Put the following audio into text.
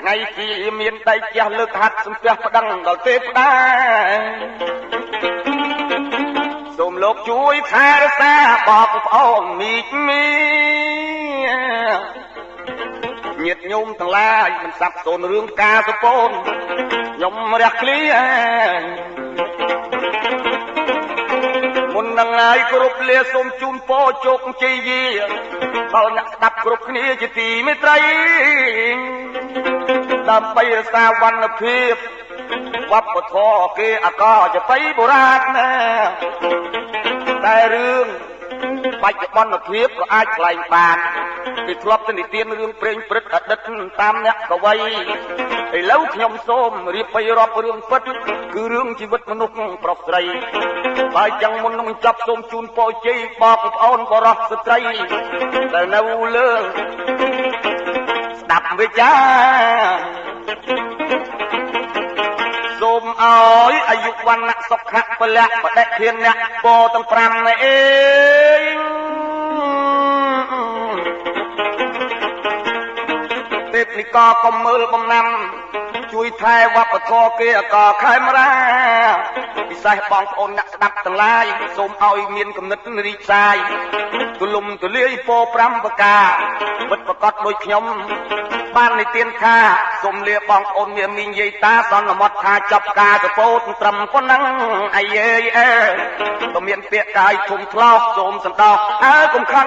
ថ្ងៃទីមានដៃជះលើកហាត់សំពះប្តឹងដល់ទេវតាសូមលោកជួយថែរក្សាបងប្អូនមីកមីញាតិញោមទាំងឡាយមិនសាប់សូនរឿងការសពូនខ្ញុំរះឃ្លីមុននឹងហើយគ្រប់លាសូមជូនពរជោគជ័យយាដល់អ្នកស្ដាប់គ្រប់គ្នាជាទីមេត្រីដើម្បីរក្សាវណ្ណភាពវប្បធម៌គេអកចបៃបុរាណណាតែរឿងបច្ចុប្បន្នភាពក៏អាចខ្លែងបានពីធ្លាប់ទៅនិទានរឿងព្រេងព្រឹត្តអតីតតាមអ្នកកវីឥឡូវខ្ញុំសូមរៀបបីរាប់រឿងពិតគឺរឿងជីវិតមនុស្សប្រុសស្រីបើចឹងមុននឹងចប់សូមជូនពរជ័យបងប្អូនបរិសុទ្ធស្ត្រីដែលនៅលើស្ដាប់វិចាសូមអើយអាយុវណ្ណៈសុខៈពលៈបដិធានអ្នកពរទាំង5នេះអេទេពនិកកុំមើលបំណាំជួយថែវប្បធម៌គេអកខេមរាពិសេសបងប្អូនអ្នកស្ដាប់ទាំងឡាយសូមឲ្យមានគំនិតរីកសាយទូលំទូលាយពោ5ប្រការពិតប្រកបដូចខ្ញុំបាននិទានថាសូមលាបងប្អូនមានមីងយាយតាសន្មត់ថាចប់ការសពោតត្រឹមប៉ុណ្ណឹងអាយេអើក៏មានពាក្យកាយធំថ្លោះសូមសន្តោសអើកុំខឹង